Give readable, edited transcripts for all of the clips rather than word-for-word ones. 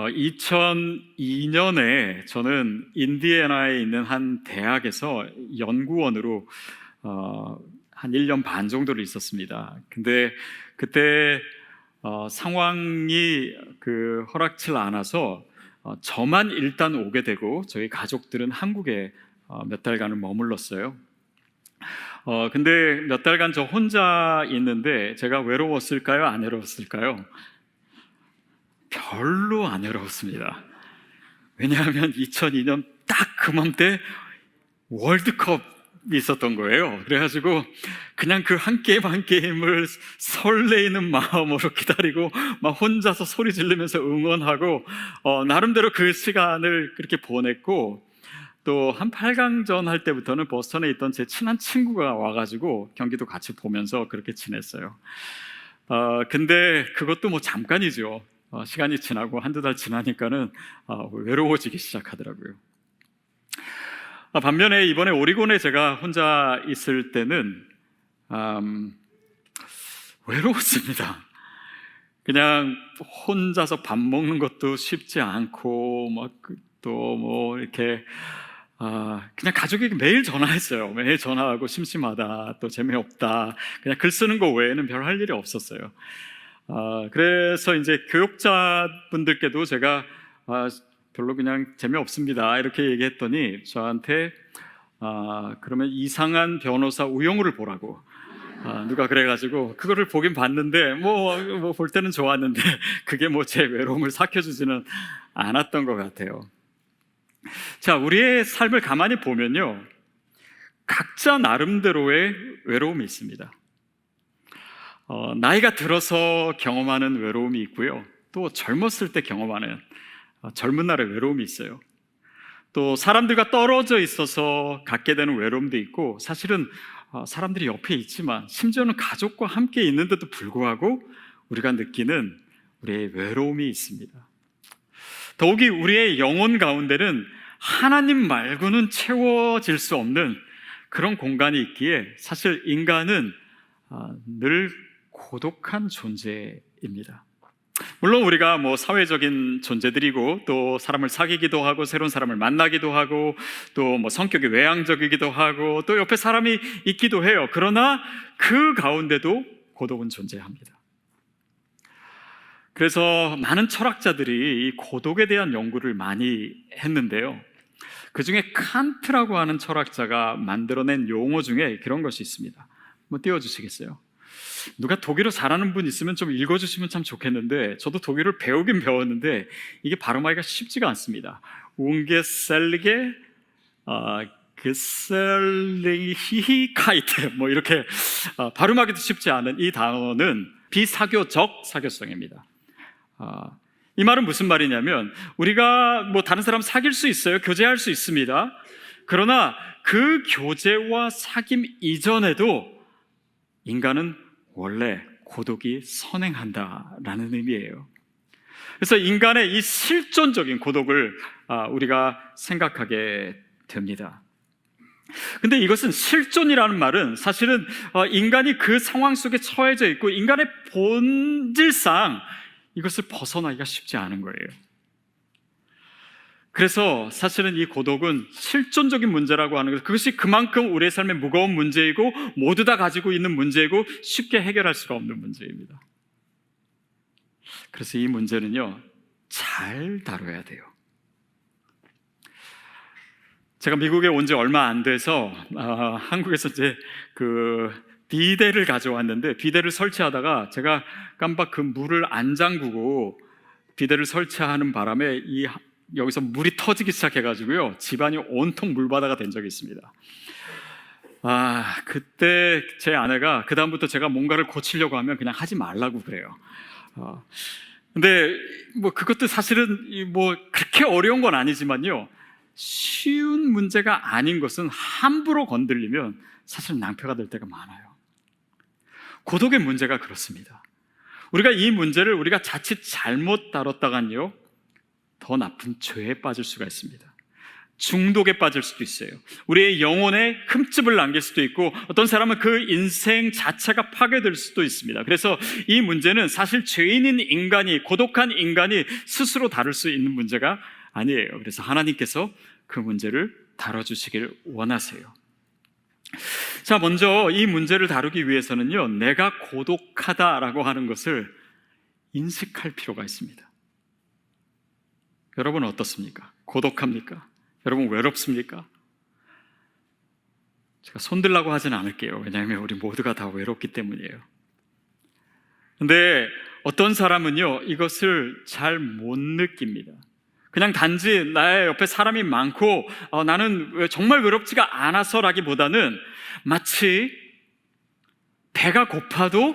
2002년에 저는 인디애나에 있는 한 대학에서 연구원으로 한 1년 반 정도를 있었습니다. 근데 그때 상황이 허락치 않아서 저만 일단 오게 되고 저희 가족들은 한국에 몇 달간을 머물렀어요. 근데 몇 달간 저 혼자 있는데 제가 외로웠을까요? 안 외로웠을까요? 별로 안 외로웠습니다. 왜냐하면 2002년 딱 그맘때 월드컵이 있었던 거예요. 그래가지고 그냥 그 한 게임 한 게임을 설레이는 마음으로 기다리고 막 혼자서 소리 지르면서 응원하고 나름대로 그 시간을 그렇게 보냈고, 또 한 8강전 할 때부터는 보스턴에 있던 제 친한 친구가 와가지고 경기도 같이 보면서 그렇게 지냈어요. 근데 그것도 뭐 잠깐이죠. 시간이 지나고 한두 달 지나니까는 외로워지기 시작하더라고요. 반면에 이번에 오리곤에 제가 혼자 있을 때는 외로웠습니다. 그냥 혼자서 밥 먹는 것도 쉽지 않고 또 뭐 이렇게 그냥 가족에게 매일 전화했어요. 매일 전화하고 심심하다, 또 재미없다, 그냥 글 쓰는 거 외에는 별 할 일이 없었어요. 그래서 이제 교육자분들께도 제가 별로 그냥 재미없습니다 이렇게 얘기했더니 저한테 그러면 이상한 변호사 우영우를 보라고 누가 그래가지고 그거를 보긴 봤는데 뭐 볼 때는 좋았는데 그게 뭐 제 외로움을 삭혀주지는 않았던 것 같아요. 자, 우리의 삶을 가만히 보면요, 각자 나름대로의 외로움이 있습니다. 나이가 들어서 경험하는 외로움이 있고요, 또 젊었을 때 경험하는 젊은 날의 외로움이 있어요. 또 사람들과 떨어져 있어서 갖게 되는 외로움도 있고, 사실은 사람들이 옆에 있지만 심지어는 가족과 함께 있는데도 불구하고 우리가 느끼는 우리의 외로움이 있습니다. 더욱이 우리의 영혼 가운데는 하나님 말고는 채워질 수 없는 그런 공간이 있기에 사실 인간은 늘 고독한 존재입니다. 물론 우리가 뭐 사회적인 존재들이고, 또 사람을 사귀기도 하고 새로운 사람을 만나기도 하고, 또 뭐 성격이 외향적이기도 하고, 또 옆에 사람이 있기도 해요. 그러나 그 가운데도 고독은 존재합니다. 그래서 많은 철학자들이 이 고독에 대한 연구를 많이 했는데요, 그 중에 칸트라고 하는 철학자가 만들어낸 용어 중에 그런 것이 있습니다. 한번 띄워주시겠어요? 누가 독일어 잘하는 분 있으면 좀 읽어주시면 참 좋겠는데, 저도 독일어를 배우긴 배웠는데 이게 발음하기가 쉽지가 않습니다. 웅게셀리게 게셀리히카이테 뭐 이렇게 발음하기도 쉽지 않은 이 단어는 비사교적 사교성입니다. 이 말은 무슨 말이냐면, 우리가 뭐 다른 사람 사귈 수 있어요. 교제할 수 있습니다. 그러나 그 교제와 사귐 이전에도 인간은 원래 고독이 선행한다라는 의미예요. 그래서 인간의 이 실존적인 고독을 우리가 생각하게 됩니다. 근데 이것은 실존이라는 말은 사실은 인간이 그 상황 속에 처해져 있고 인간의 본질상 이것을 벗어나기가 쉽지 않은 거예요. 그래서 사실은 이 고독은 실존적인 문제라고 하는 것, 그것이 그만큼 우리의 삶의 무거운 문제이고 모두 다 가지고 있는 문제이고 쉽게 해결할 수가 없는 문제입니다. 그래서 이 문제는요, 잘 다뤄야 돼요. 제가 미국에 온 지 얼마 안 돼서 한국에서 이제 비데를 가져왔는데, 비데를 설치하다가 제가 깜빡 그 물을 안 잠그고 비데를 설치하는 바람에 여기서 물이 터지기 시작해가지고요, 집안이 온통 물바다가 된 적이 있습니다. 그때 제 아내가 그다음부터 제가 뭔가를 고치려고 하면 그냥 하지 말라고 그래요. 근데 뭐 그것도 사실은 뭐 그렇게 어려운 건 아니지만요, 쉬운 문제가 아닌 것은 함부로 건들리면 사실 낭패가 될 때가 많아요. 고독의 문제가 그렇습니다. 우리가 이 문제를 우리가 자칫 잘못 다뤘다간요, 더 나쁜 죄에 빠질 수가 있습니다. 중독에 빠질 수도 있어요. 우리의 영혼에 흠집을 남길 수도 있고, 어떤 사람은 그 인생 자체가 파괴될 수도 있습니다. 그래서 이 문제는 사실 죄인인 인간이, 고독한 인간이 스스로 다룰 수 있는 문제가 아니에요. 그래서 하나님께서 그 문제를 다뤄주시길 원하세요. 자, 먼저 이 문제를 다루기 위해서는요, 내가 고독하다라고 하는 것을 인식할 필요가 있습니다. 여러분은 어떻습니까? 고독합니까? 여러분 외롭습니까? 제가 손들라고 하지는 않을게요. 왜냐하면 우리 모두가 다 외롭기 때문이에요. 근데 어떤 사람은요, 이것을 잘 못 느낍니다. 그냥 단지 나의 옆에 사람이 많고 나는 정말 외롭지가 않아서라기보다는 마치 배가 고파도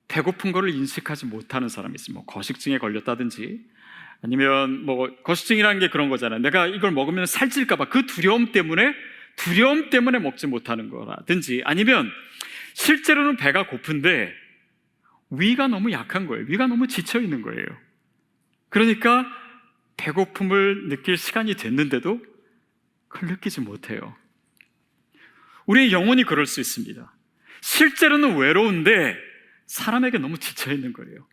배고픈 것을 인식하지 못하는 사람이 있어요. 뭐 거식증에 걸렸다든지, 아니면 뭐 거식증이라는 게 그런 거잖아요. 내가 이걸 먹으면 살찔까 봐 그 두려움 때문에 먹지 못하는 거라든지, 아니면 실제로는 배가 고픈데 위가 너무 약한 거예요. 위가 너무 지쳐 있는 거예요. 그러니까 배고픔을 느낄 시간이 됐는데도 그걸 느끼지 못해요. 우리의 영혼이 그럴 수 있습니다. 실제로는 외로운데 사람에게 너무 지쳐 있는 거예요.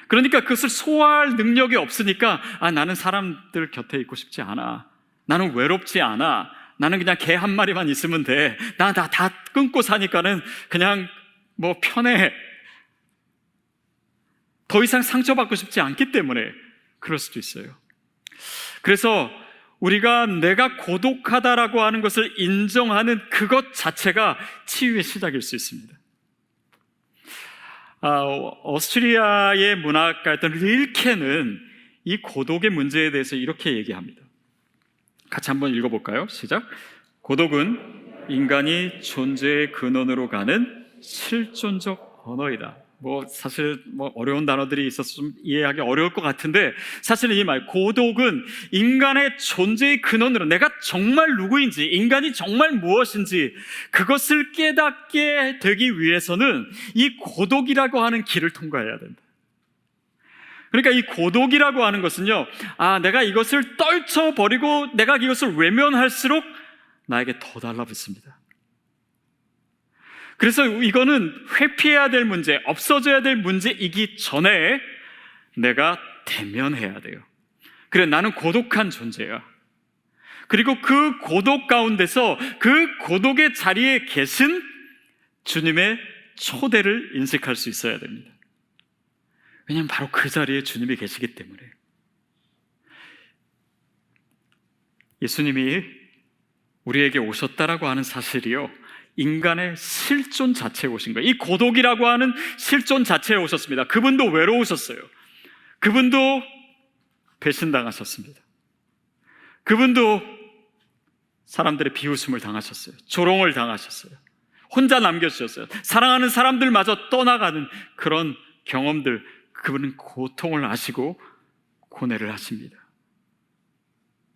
그러니까 그것을 소화할 능력이 없으니까 나는 사람들 곁에 있고 싶지 않아. 나는 외롭지 않아. 나는 그냥 개 한 마리만 있으면 돼. 나 다 끊고 사니까는 그냥 뭐 편해. 더 이상 상처받고 싶지 않기 때문에 그럴 수도 있어요. 그래서 우리가 내가 고독하다라고 하는 것을 인정하는 그것 자체가 치유의 시작일 수 있습니다. 오스트리아의 문학가였던 릴케는 이 고독의 문제에 대해서 이렇게 얘기합니다. 같이 한번 읽어볼까요? 시작. 고독은 인간이 존재의 근원으로 가는 실존적 언어이다. 사실 어려운 단어들이 있어서 좀 이해하기 어려울 것 같은데, 사실은 이 말, 고독은 인간의 존재의 근원으로, 내가 정말 누구인지, 인간이 정말 무엇인지 그것을 깨닫게 되기 위해서는 이 고독이라고 하는 길을 통과해야 된다. 그러니까 이 고독이라고 하는 것은요, 내가 이것을 떨쳐버리고 내가 이것을 외면할수록 나에게 더 달라붙습니다. 그래서 이거는 회피해야 될 문제, 없어져야 될 문제이기 전에 내가 대면해야 돼요. 그래, 나는 고독한 존재야. 그리고 그 고독 가운데서 그 고독의 자리에 계신 주님의 초대를 인식할 수 있어야 됩니다. 왜냐하면 바로 그 자리에 주님이 계시기 때문에. 예수님이 우리에게 오셨다라고 하는 사실이요, 인간의 실존 자체에 오신 거예요. 이 고독이라고 하는 실존 자체에 오셨습니다. 그분도 외로우셨어요. 그분도 배신당하셨습니다. 그분도 사람들의 비웃음을 당하셨어요. 조롱을 당하셨어요. 혼자 남겨주셨어요. 사랑하는 사람들마저 떠나가는 그런 경험들, 그분은 고통을 아시고 고뇌를 하십니다.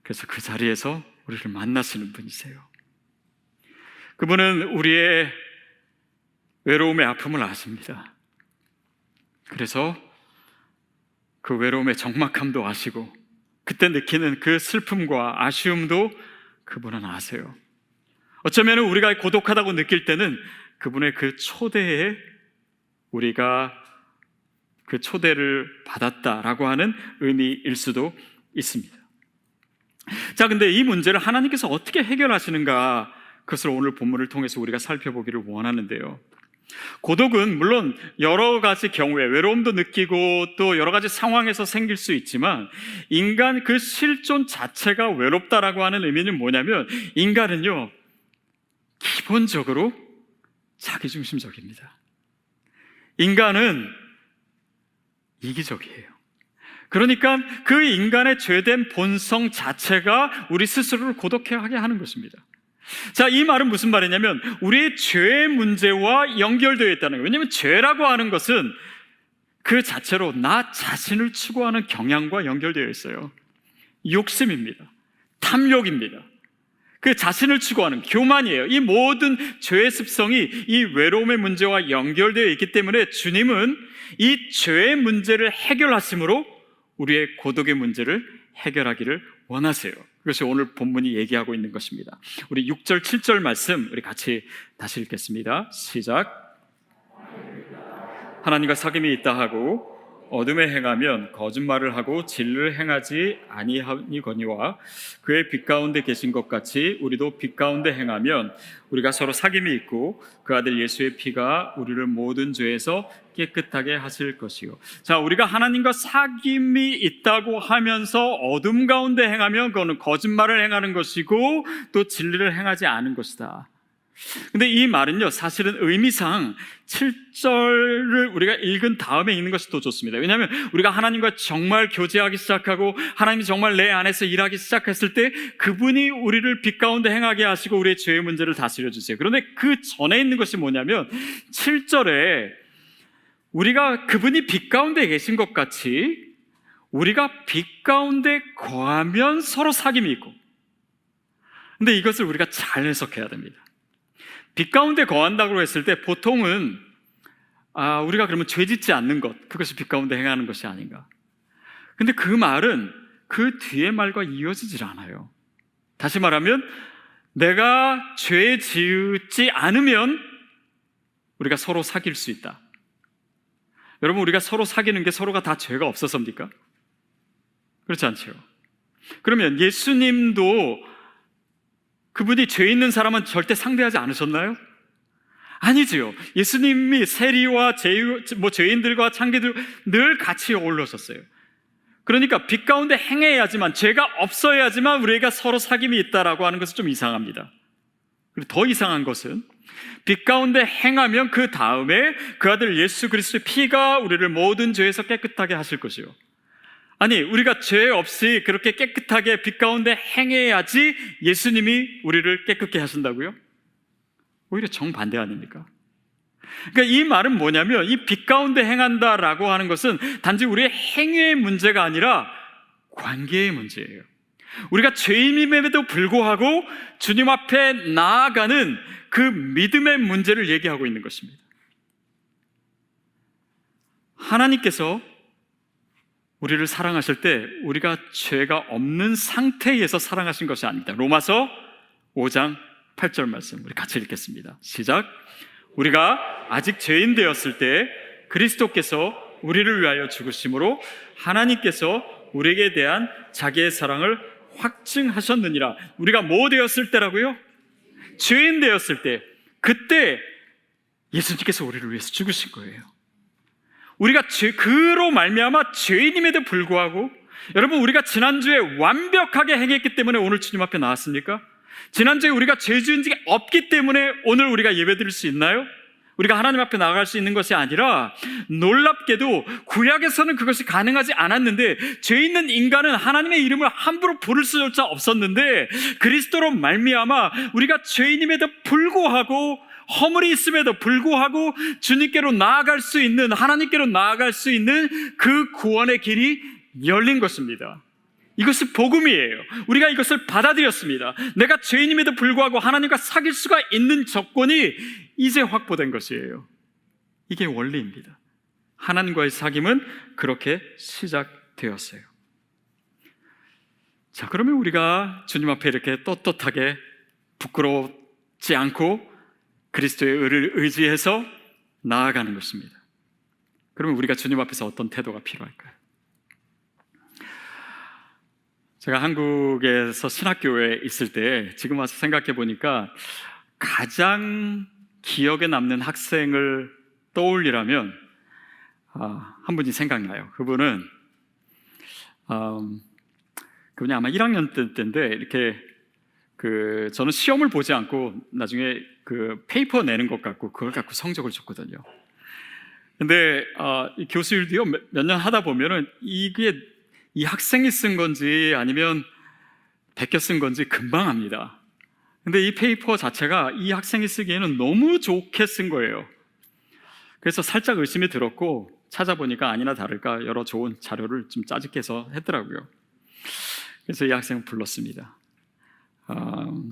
그래서 그 자리에서 우리를 만나시는 분이세요. 그분은 우리의 외로움의 아픔을 아십니다. 그래서 그 외로움의 적막함도 아시고, 그때 느끼는 그 슬픔과 아쉬움도 그분은 아세요. 어쩌면 우리가 고독하다고 느낄 때는 그분의 그 초대에 우리가 그 초대를 받았다라고 하는 의미일 수도 있습니다. 자, 근데 이 문제를 하나님께서 어떻게 해결하시는가, 그것을 오늘 본문을 통해서 우리가 살펴보기를 원하는데요. 고독은 물론 여러 가지 경우에 외로움도 느끼고 또 여러 가지 상황에서 생길 수 있지만, 인간 그 실존 자체가 외롭다라고 하는 의미는 뭐냐면, 인간은요, 기본적으로 자기중심적입니다. 인간은 이기적이에요. 그러니까 그 인간의 죄된 본성 자체가 우리 스스로를 고독하게 하는 것입니다. 자, 이 말은 무슨 말이냐면, 우리의 죄의 문제와 연결되어 있다는 거예요. 왜냐하면 죄라고 하는 것은 그 자체로 나 자신을 추구하는 경향과 연결되어 있어요. 욕심입니다. 탐욕입니다. 그 자신을 추구하는 교만이에요. 이 모든 죄의 습성이 이 외로움의 문제와 연결되어 있기 때문에 주님은 이 죄의 문제를 해결하심으로 우리의 고독의 문제를 해결하기를 원하세요. 그것이 오늘 본문이 얘기하고 있는 것입니다. 우리 6절, 7절 말씀 우리 같이 다시 읽겠습니다. 시작. 하나님과 사귐이 있다 하고 어둠에 행하면 거짓말을 하고 진리를 행하지 아니하니거니와 그의 빛 가운데 계신 것 같이 우리도 빛 가운데 행하면 우리가 서로 사귐이 있고 그 아들 예수의 피가 우리를 모든 죄에서 깨끗하게 하실 것이요. 자, 우리가 하나님과 사귐이 있다고 하면서 어둠 가운데 행하면 그거는 거짓말을 행하는 것이고 또 진리를 행하지 않은 것이다. 근데 이 말은요, 사실은 의미상 7절을 우리가 읽은 다음에 읽는 것이 더 좋습니다. 왜냐하면 우리가 하나님과 정말 교제하기 시작하고 하나님이 정말 내 안에서 일하기 시작했을 때 그분이 우리를 빛 가운데 행하게 하시고 우리의 죄의 문제를 다스려 주세요. 그런데 그 전에 있는 것이 뭐냐면 7절에 우리가 그분이 빛 가운데 계신 것 같이 우리가 빛 가운데 거하면 서로 사귐이 있고, 근데 이것을 우리가 잘 해석해야 됩니다. 빛 가운데 거한다고 했을 때 보통은 우리가 그러면 죄 짓지 않는 것, 그것이 빛 가운데 행하는 것이 아닌가. 근데 그 말은 그 뒤의 말과 이어지질 않아요. 다시 말하면 내가 죄 지지 않으면 우리가 서로 사귈 수 있다. 여러분, 우리가 서로 사귀는 게 서로가 다 죄가 없어서입니까? 그렇지 않죠. 그러면 예수님도 그분이 죄 있는 사람은 절대 상대하지 않으셨나요? 아니지요. 예수님이 세리와 죄인들과 창기들 늘 같이 어울러셨어요. 그러니까 빛 가운데 행해야지만, 죄가 없어야지만 우리가 서로 사귐이 있다라고 하는 것은 좀 이상합니다. 그리고 더 이상한 것은 빛 가운데 행하면 그 다음에 그 아들 예수 그리스도의 피가 우리를 모든 죄에서 깨끗하게 하실 것이요. 아니, 우리가 죄 없이 그렇게 깨끗하게 빛 가운데 행해야지 예수님이 우리를 깨끗게 하신다고요? 오히려 정반대 아닙니까? 그러니까 이 말은 뭐냐면 이 빛 가운데 행한다라고 하는 것은 단지 우리의 행위의 문제가 아니라 관계의 문제예요. 우리가 죄인임에도 불구하고 주님 앞에 나아가는 그 믿음의 문제를 얘기하고 있는 것입니다. 하나님께서 우리를 사랑하실 때 우리가 죄가 없는 상태에서 사랑하신 것이 아닙니다. 로마서 5장 8절 말씀 우리 같이 읽겠습니다. 시작. 우리가 아직 죄인 되었을 때 그리스도께서 우리를 위하여 죽으심으로 하나님께서 우리에게 대한 자기의 사랑을 확증하셨느니라. 우리가 뭐 되었을 때라고요? 죄인 되었을 때, 그때 예수님께서 우리를 위해서 죽으신 거예요. 우리가 그로 말미암아 죄인임에도 불구하고, 여러분, 우리가 지난주에 완벽하게 행했기 때문에 오늘 주님 앞에 나왔습니까? 지난주에 우리가 죄 지은 적이 없기 때문에 오늘 우리가 예배드릴 수 있나요? 우리가 하나님 앞에 나아갈 수 있는 것이 아니라, 놀랍게도 구약에서는 그것이 가능하지 않았는데, 죄 있는 인간은 하나님의 이름을 함부로 부를 수조차 없었는데, 그리스도로 말미암아 우리가 죄인임에도 불구하고, 허물이 있음에도 불구하고 주님께로 나아갈 수 있는, 하나님께로 나아갈 수 있는 그 구원의 길이 열린 것입니다. 이것이 복음이에요. 우리가 이것을 받아들였습니다. 내가 죄인임에도 불구하고 하나님과 사귈 수가 있는 조건이 이제 확보된 것이에요. 이게 원리입니다. 하나님과의 사귐은 그렇게 시작되었어요. 자, 그러면 우리가 주님 앞에 이렇게 떳떳하게 부끄럽지 않고 그리스도의 의를 의지해서 나아가는 것입니다. 그러면 우리가 주님 앞에서 어떤 태도가 필요할까요? 제가 한국에서 신학교에 있을 때 지금 와서 생각해 보니까 가장 기억에 남는 학생을 떠올리라면 한 분이 생각나요. 그분이 아마 1학년 때인데 이렇게 저는 시험을 보지 않고 나중에 페이퍼 내는 것 같고 그걸 갖고 성적을 줬거든요. 근데 이 교수일도요, 몇 년 하다 보면은 이게 이 학생이 쓴 건지 아니면 베껴 쓴 건지 금방 압니다. 근데 이 페이퍼 자체가 이 학생이 쓰기에는 너무 좋게 쓴 거예요. 그래서 살짝 의심이 들었고 찾아보니까 아니나 다를까 여러 좋은 자료를 좀 짜집게서 했더라고요. 그래서 이 학생을 불렀습니다.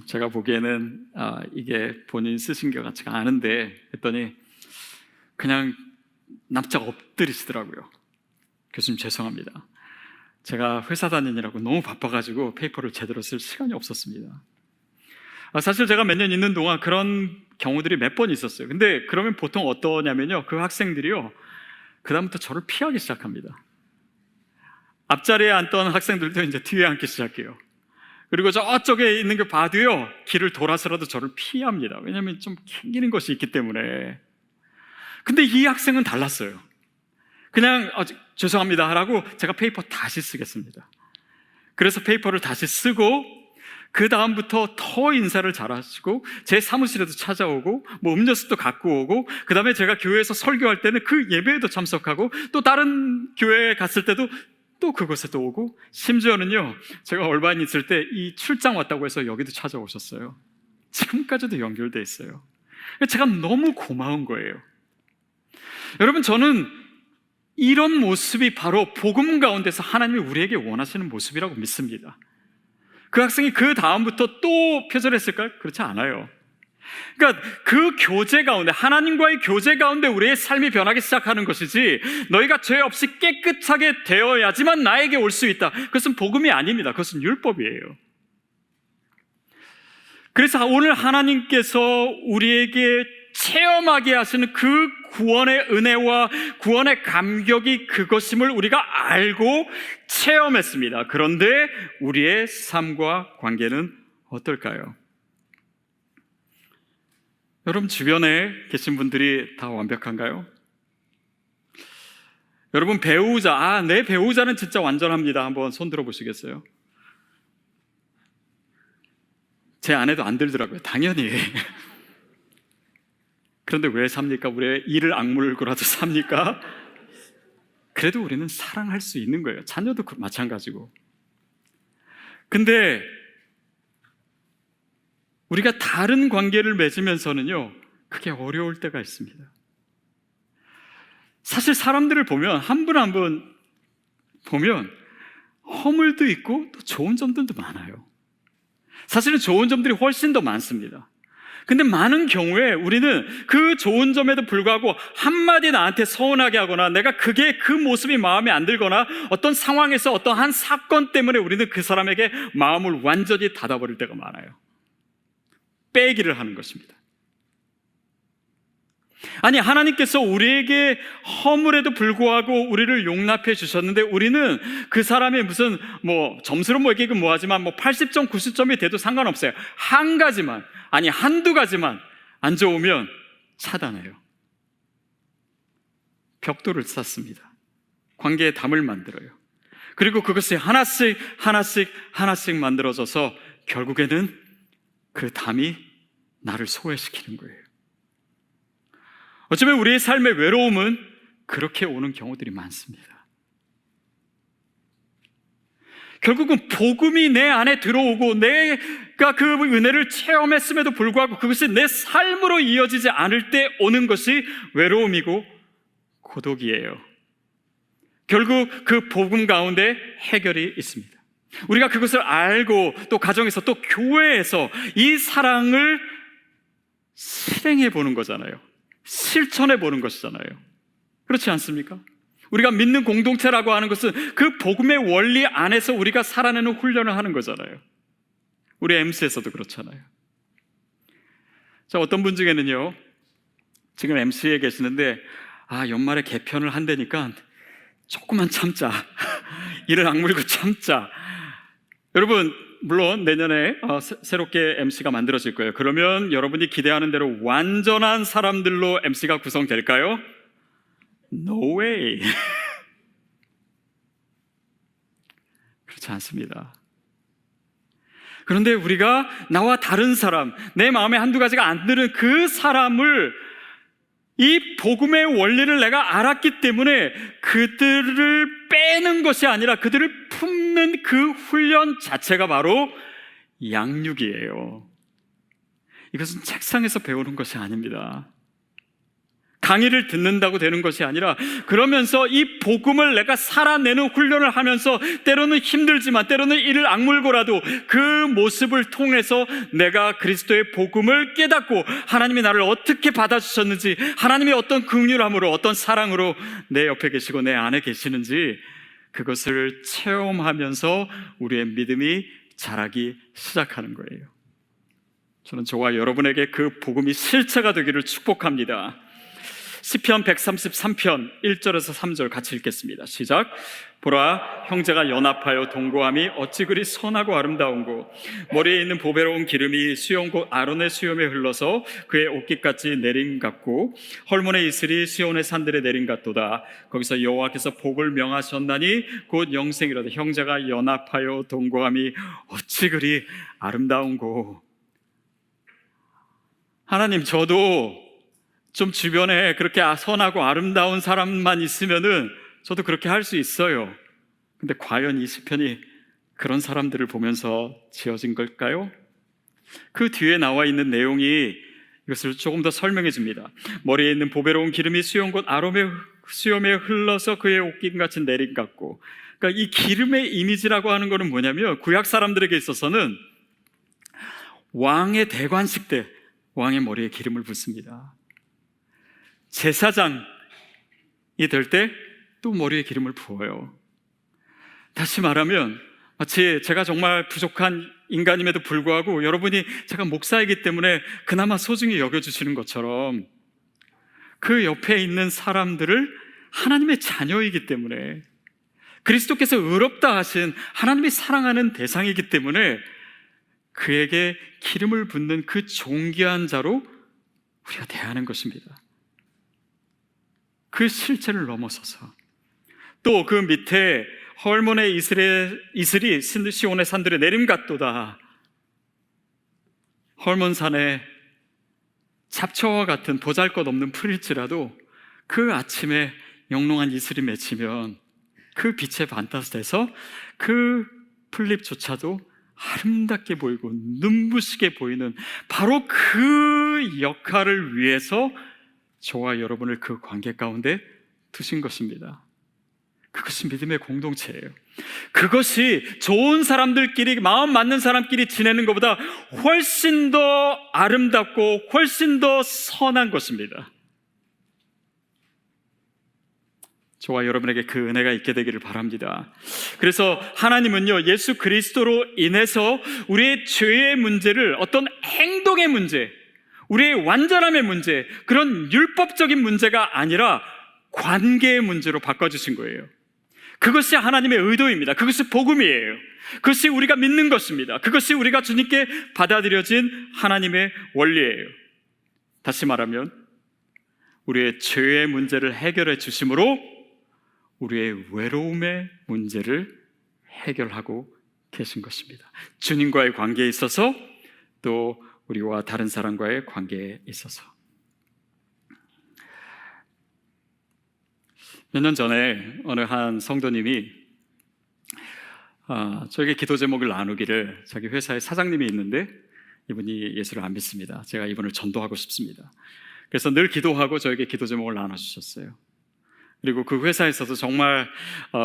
제가 보기에는 이게 본인 쓰신 것 같지가 않은데 했더니 그냥 납작 엎드리시더라고요. 교수님 죄송합니다. 제가 회사 다니느라고 너무 바빠가지고 페이퍼를 제대로 쓸 시간이 없었습니다. 사실 제가 몇 년 있는 동안 그런 경우들이 몇 번 있었어요. 근데 그러면 보통 어떠냐면요, 그 학생들이요, 그다음부터 저를 피하기 시작합니다. 앞자리에 앉던 학생들도 이제 뒤에 앉기 시작해요. 그리고 저쪽에 있는 게 봐도요, 길을 돌아서라도 저를 피합니다. 왜냐하면 좀 캥기는 것이 있기 때문에. 근데 이 학생은 달랐어요. 그냥 죄송합니다 하라고 제가 페이퍼 다시 쓰겠습니다. 그래서 페이퍼를 다시 쓰고 그 다음부터 더 인사를 잘하시고 제 사무실에도 찾아오고 뭐 음료수도 갖고 오고, 그 다음에 제가 교회에서 설교할 때는 그 예배에도 참석하고, 또 다른 교회에 갔을 때도 또 그곳에도 오고, 심지어는요, 제가 얼반 있을 때 이 출장 왔다고 해서 여기도 찾아오셨어요. 지금까지도 연결돼 있어요. 제가 너무 고마운 거예요. 여러분, 저는 이런 모습이 바로 복음 가운데서 하나님이 우리에게 원하시는 모습이라고 믿습니다. 그 학생이 그 다음부터 또 표절했을까요? 그렇지 않아요. 그러니까 그 교제 가운데, 하나님과의 교제 가운데 우리의 삶이 변하기 시작하는 것이지, 너희가 죄 없이 깨끗하게 되어야지만 나에게 올 수 있다, 그것은 복음이 아닙니다. 그것은 율법이에요. 그래서 오늘 하나님께서 우리에게 체험하게 하시는 그 구원의 은혜와 구원의 감격이 그것임을 우리가 알고 체험했습니다. 그런데 우리의 삶과 관계는 어떨까요? 여러분 주변에 계신 분들이 다 완벽한가요? 여러분 배우자, 내 배우자는 진짜 완전합니다, 한번 손 들어 보시겠어요? 제 아내도 안 들더라고요. 당연히. 그런데 왜 삽니까? 우리의 이를 악물고라도 삽니까? 그래도 우리는 사랑할 수 있는 거예요. 자녀도 마찬가지고. 근데 우리가 다른 관계를 맺으면서는요, 그게 어려울 때가 있습니다. 사실 사람들을 보면 한 분 한 분 보면 허물도 있고 또 좋은 점들도 많아요. 사실은 좋은 점들이 훨씬 더 많습니다. 근데 많은 경우에 우리는 그 좋은 점에도 불구하고 한마디 나한테 서운하게 하거나 내가 그 모습이 마음에 안 들거나 어떤 상황에서 어떤 한 사건 때문에 우리는 그 사람에게 마음을 완전히 닫아버릴 때가 많아요. 빼기를 하는 것입니다. 아니, 하나님께서 우리에게 허물에도 불구하고 우리를 용납해 주셨는데, 우리는 그 사람이 무슨 점수로 얘기는 뭐하지만 80점, 90점이 돼도 상관없어요. 한 가지만, 아니 한두 가지만 안 좋으면 차단해요. 벽돌을 쌓습니다. 관계에 담을 만들어요. 그리고 그것이 하나씩 만들어져서 결국에는 그 담이 나를 소외시키는 거예요. 어쩌면 우리의 삶의 외로움은 그렇게 오는 경우들이 많습니다. 결국은 복음이 내 안에 들어오고 내가 그 은혜를 체험했음에도 불구하고 그것이 내 삶으로 이어지지 않을 때 오는 것이 외로움이고 고독이에요. 결국 그 복음 가운데 해결이 있습니다. 우리가 그것을 알고 또 가정에서 또 교회에서 이 사랑을 실행해 보는 거잖아요. 실천해 보는 것이잖아요. 그렇지 않습니까? 우리가 믿는 공동체라고 하는 것은 그 복음의 원리 안에서 우리가 살아내는 훈련을 하는 거잖아요. 우리 MC에서도 그렇잖아요. 자, 어떤 분 중에는요, 지금 MC에 계시는데 연말에 개편을 한다니까 조금만 참자. 이를 악물고 참자. 여러분, 물론 내년에 새롭게 MC가 만들어질 거예요. 그러면 여러분이 기대하는 대로 완전한 사람들로 MC가 구성될까요? No way. 그렇지 않습니다. 그런데 우리가 나와 다른 사람, 내 마음에 한두 가지가 안 드는 그 사람을, 이 복음의 원리를 내가 알았기 때문에 그들을 빼는 것이 아니라 그들을 품는 그 훈련 자체가 바로 양육이에요. 이것은 책상에서 배우는 것이 아닙니다. 강의를 듣는다고 되는 것이 아니라, 그러면서 이 복음을 내가 살아내는 훈련을 하면서 때로는 힘들지만 때로는 이를 악물고라도 그 모습을 통해서 내가 그리스도의 복음을 깨닫고 하나님이 나를 어떻게 받아주셨는지, 하나님이 어떤 긍휼함으로 어떤 사랑으로 내 옆에 계시고 내 안에 계시는지 그것을 체험하면서 우리의 믿음이 자라기 시작하는 거예요. 저는 저와 여러분에게 그 복음이 실체가 되기를 축복합니다. 시편 133편 1절에서 3절 같이 읽겠습니다. 시작. 보라, 형제가 연합하여 동거함이 어찌 그리 선하고 아름다운고, 머리에 있는 보배로운 기름이 수염 곧 아론의 수염에 흘러서 그의 옷깃같이 내림 같고, 헐몬의 이슬이 시온의 산들에 내림 같도다. 거기서 여호와께서 복을 명하셨나니 곧 영생이로다. 형제가 연합하여 동거함이 어찌 그리 아름다운고. 하나님, 저도 좀 주변에 그렇게 선하고 아름다운 사람만 있으면은 저도 그렇게 할 수 있어요. 근데 과연 이 시편이 그런 사람들을 보면서 지어진 걸까요? 그 뒤에 나와 있는 내용이 이것을 조금 더 설명해 줍니다. 머리에 있는 보배로운 기름이 수염 곧 아론의 수염에 흘러서 그의 옷깃같이 내림 같고. 그러니까 이 기름의 이미지라고 하는 것은 뭐냐면, 구약 사람들에게 있어서는 왕의 대관식 때 왕의 머리에 기름을 붓습니다. 제사장이 될 때 또 머리에 기름을 부어요. 다시 말하면 마치 제가 정말 부족한 인간임에도 불구하고 여러분이 제가 목사이기 때문에 그나마 소중히 여겨주시는 것처럼 그 옆에 있는 사람들을 하나님의 자녀이기 때문에, 그리스도께서 의롭다 하신 하나님이 사랑하는 대상이기 때문에 그에게 기름을 붓는 그 존귀한 자로 우리가 대하는 것입니다. 그 실체를 넘어서서 또 그 밑에 헐몬의 이슬이 시온의 산들에 내림 같도다. 헐몬산에 잡초와 같은 보잘것없는 풀일지라도 그 아침에 영롱한 이슬이 맺히면 그 빛에 반타돼서 그 풀잎조차도 아름답게 보이고 눈부시게 보이는, 바로 그 역할을 위해서 저와 여러분을 그 관계 가운데 두신 것입니다. 그것이 믿음의 공동체예요. 그것이 좋은 사람들끼리, 마음 맞는 사람끼리 지내는 것보다 훨씬 더 아름답고 훨씬 더 선한 것입니다. 저와 여러분에게 그 은혜가 있게 되기를 바랍니다. 그래서 하나님은요, 예수 그리스도로 인해서 우리의 죄의 문제를 어떤 행동의 문제, 우리의 완전함의 문제, 그런 율법적인 문제가 아니라 관계의 문제로 바꿔주신 거예요. 그것이 하나님의 의도입니다. 그것이 복음이에요. 그것이 우리가 믿는 것입니다. 그것이 우리가 주님께 받아들여진 하나님의 원리예요. 다시 말하면 우리의 죄의 문제를 해결해 주심으로 우리의 외로움의 문제를 해결하고 계신 것입니다. 주님과의 관계에 있어서, 또 우리와 다른 사람과의 관계에 있어서. 몇 년 전에 어느 한 성도님이 저에게 기도 제목을 나누기를, 자기 회사에 사장님이 있는데 이분이 예수를 안 믿습니다. 제가 이분을 전도하고 싶습니다. 그래서 늘 기도하고 저에게 기도 제목을 나눠주셨어요. 그리고 그 회사에서도 정말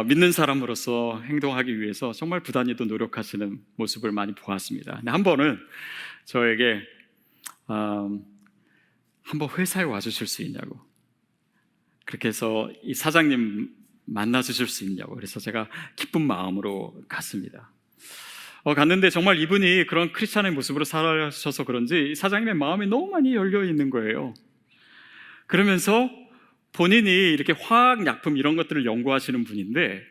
믿는 사람으로서 행동하기 위해서 정말 부단히도 노력하시는 모습을 많이 보았습니다. 근데 한 번은 저에게 한번 회사에 와주실 수 있냐고, 그렇게 해서 이 사장님 만나주실 수 있냐고, 그래서 제가 기쁜 마음으로 갔습니다. 갔는데 정말 이분이 그런 크리스찬의 모습으로 살아셔서 그런지 사장님의 마음이 너무 많이 열려 있는 거예요. 그러면서 본인이 이렇게 화학약품 이런 것들을 연구하시는 분인데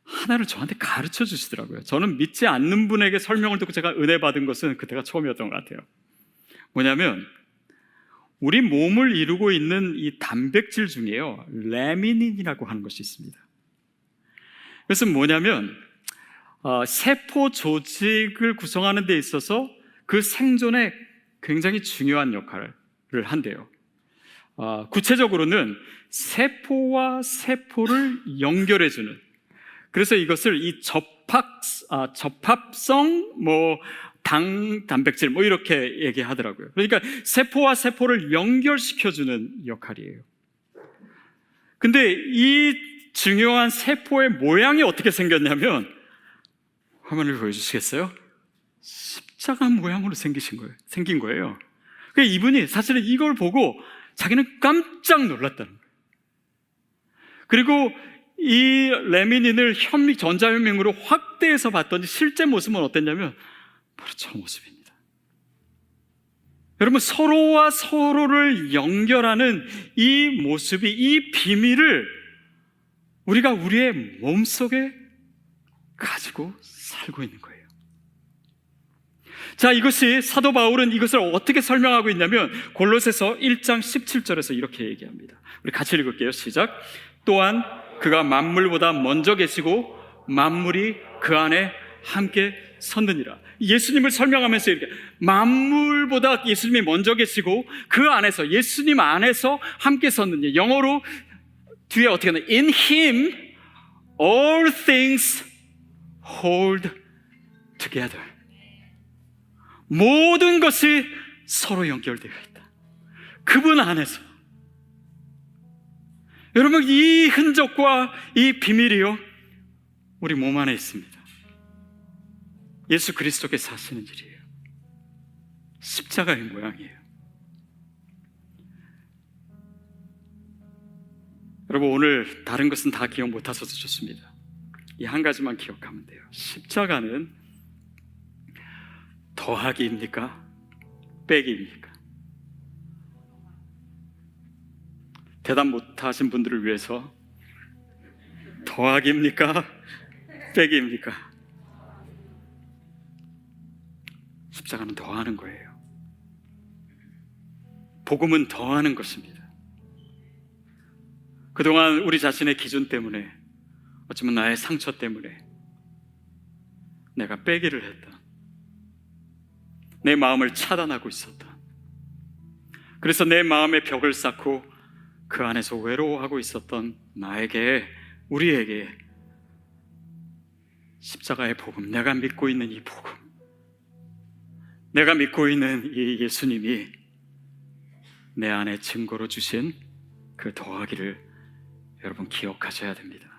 하나를 저한테 가르쳐 주시더라고요. 저는 믿지 않는 분에게 설명을 듣고 제가 은혜 받은 것은 그때가 처음이었던 것 같아요. 뭐냐면 우리 몸을 이루고 있는 이 단백질 중에요, 레미닌이라고 하는 것이 있습니다. 그것은 뭐냐면 세포 조직을 구성하는 데 있어서 그 생존에 굉장히 중요한 역할을 한대요. 구체적으로는 세포와 세포를 연결해주는, 그래서 이것을 이 접합성 단백질 이렇게 얘기하더라고요. 그러니까 세포와 세포를 연결시켜주는 역할이에요. 근데 이 중요한 세포의 모양이 어떻게 생겼냐면, 화면을 보여주시겠어요? 십자가 모양으로 생긴 거예요. 그러니까 이분이 사실은 이걸 보고 자기는 깜짝 놀랐다는 거예요. 그리고 이 레미닌을 전자현미경으로 확대해서 봤더니 실제 모습은 어땠냐면 바로 저 모습입니다. 여러분, 서로와 서로를 연결하는 이 모습이, 이 비밀을 우리가 우리의 몸속에 가지고 살고 있는 거예요. 자, 이것이 사도 바울은 이것을 어떻게 설명하고 있냐면 골로새서 1장 17절에서 이렇게 얘기합니다. 우리 같이 읽을게요. 시작. 또한 그가 만물보다 먼저 계시고 만물이 그 안에 함께 섰느니라. 예수님을 설명하면서 이렇게 만물보다 예수님이 먼저 계시고 그 안에서, 예수님 안에서 함께 섰느니, 영어로 뒤에 어떻게 하나, In Him all things hold together. 모든 것이 서로 연결되어 있다. 그분 안에서. 여러분, 이 흔적과 이 비밀이요, 우리 몸 안에 있습니다. 예수 그리스도께서 사시는 일이에요. 십자가의 모양이에요. 여러분, 오늘 다른 것은 다 기억 못하셔도 좋습니다. 이 한 가지만 기억하면 돼요. 십자가는 더하기입니까? 빼기입니까? 대답 못하신 분들을 위해서 더하기입니까? 빼기입니까? 십자가는 더하는 거예요. 복음은 더하는 것입니다. 그동안 우리 자신의 기준 때문에, 어쩌면 나의 상처 때문에 내가 빼기를 했다. 내 마음을 차단하고 있었다. 그래서 내 마음에 벽을 쌓고 그 안에서 외로워하고 있었던 나에게, 우리에게 십자가의 복음, 내가 믿고 있는 이 복음, 내가 믿고 있는 이 예수님이 내 안에 증거로 주신 그 더하기를 여러분 기억하셔야 됩니다.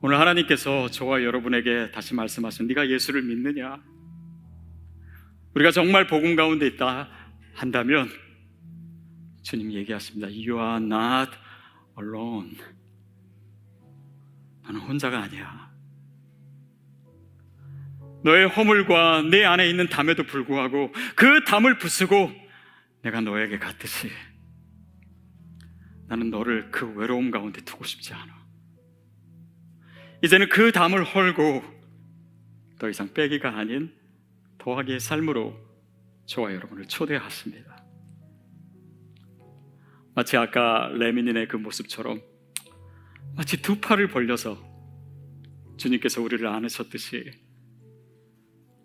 오늘 하나님께서 저와 여러분에게 다시 말씀하신, 네가 예수를 믿느냐? 우리가 정말 복음 가운데 있다 한다면 주님 얘기하십니다. You are not alone. 너는 혼자가 아니야. 너의 허물과 내 안에 있는 담에도 불구하고 그 담을 부수고 내가 너에게 갔듯이 나는 너를 그 외로움 가운데 두고 싶지 않아. 이제는 그 담을 헐고 더 이상 빼기가 아닌 더하기의 삶으로 저와 여러분을 초대하십니다. 마치 아까 레미닌의 그 모습처럼 마치 두 팔을 벌려서 주님께서 우리를 안으셨듯이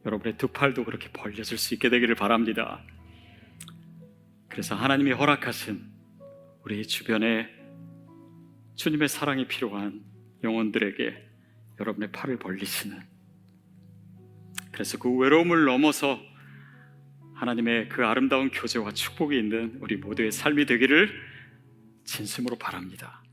여러분의 두 팔도 그렇게 벌려질 수 있게 되기를 바랍니다. 그래서 하나님이 허락하신 우리 주변에 주님의 사랑이 필요한 영혼들에게 여러분의 팔을 벌리시는, 그래서 그 외로움을 넘어서 하나님의 그 아름다운 교제와 축복이 있는 우리 모두의 삶이 되기를 진심으로 바랍니다.